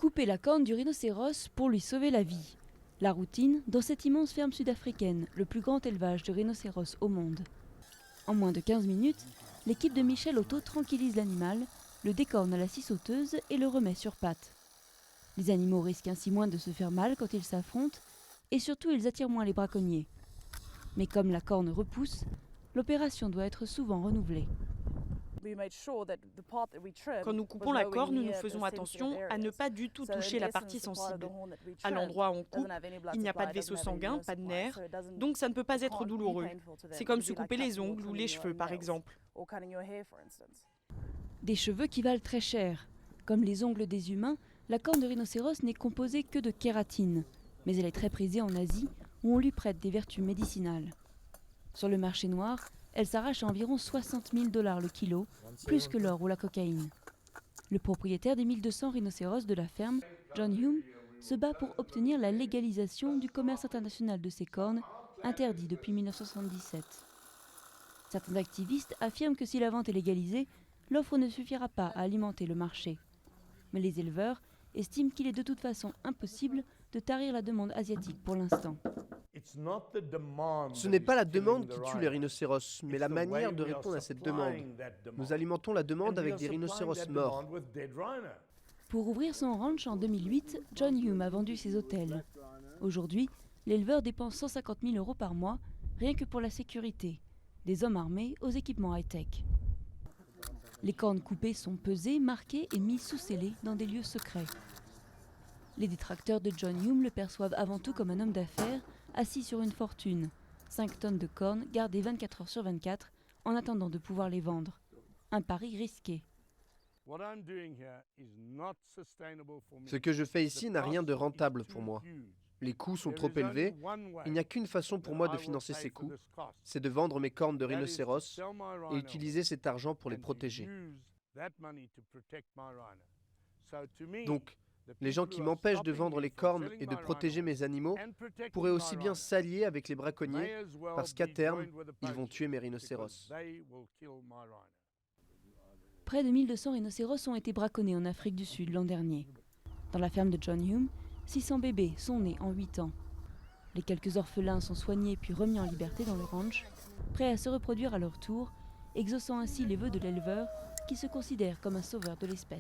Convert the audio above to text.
Couper la corne du rhinocéros pour lui sauver la vie. La routine dans cette immense ferme sud-africaine, le plus grand élevage de rhinocéros au monde. En moins de 15 minutes, l'équipe de Michel Otto tranquillise l'animal, le décorne à la scie sauteuse et le remet sur pattes. Les animaux risquent ainsi moins de se faire mal quand ils s'affrontent et surtout ils attirent moins les braconniers. Mais comme la corne repousse, l'opération doit être souvent renouvelée. Quand nous coupons la corne, nous faisons attention à ne pas du tout toucher la partie sensible. À l'endroit où on coupe, il n'y a pas de vaisseau sanguin, pas de nerfs, donc ça ne peut pas être douloureux. C'est comme se couper les ongles ou les cheveux par exemple. Des cheveux qui valent très cher. Comme les ongles des humains, la corne de rhinocéros n'est composée que de kératine, mais elle est très prisée en Asie où on lui prête des vertus médicinales. Sur le marché noir, elle s'arrache à environ 60 000 $ le kilo, plus que l'or ou la cocaïne. Le propriétaire des 1200 rhinocéros de la ferme, John Hume, se bat pour obtenir la légalisation du commerce international de ces cornes, interdit depuis 1977. Certains activistes affirment que si la vente est légalisée, l'offre ne suffira pas à alimenter le marché. Mais les éleveurs estiment qu'il est de toute façon impossible de tarir la demande asiatique pour l'instant. Ce n'est pas la demande qui tue les rhinocéros, mais la manière de répondre à cette demande. Nous alimentons la demande avec des rhinocéros morts. Pour ouvrir son ranch en 2008, John Hume a vendu ses hôtels. Aujourd'hui, l'éleveur dépense 150 000 € par mois, rien que pour la sécurité, des hommes armés aux équipements high-tech. Les cornes coupées sont pesées, marquées et mises sous scellés dans des lieux secrets. Les détracteurs de John Hume le perçoivent avant tout comme un homme d'affaires, assis sur une fortune. 5 tonnes de cornes gardées 24 heures sur 24 en attendant de pouvoir les vendre. Un pari risqué. Ce que je fais ici n'a rien de rentable pour moi. Les coûts sont trop élevés. Il n'y a qu'une façon pour moi de financer ces coûts, c'est de vendre mes cornes de rhinocéros et utiliser cet argent pour les protéger. Donc, les gens qui m'empêchent de vendre les cornes et de protéger mes animaux pourraient aussi bien s'allier avec les braconniers parce qu'à terme, ils vont tuer mes rhinocéros. Près de 1200 rhinocéros ont été braconnés en Afrique du Sud l'an dernier. Dans la ferme de John Hume, 600 bébés sont nés en 8 ans. Les quelques orphelins sont soignés puis remis en liberté dans le ranch, prêts à se reproduire à leur tour, exaucant ainsi les vœux de l'éleveur qui se considère comme un sauveur de l'espèce.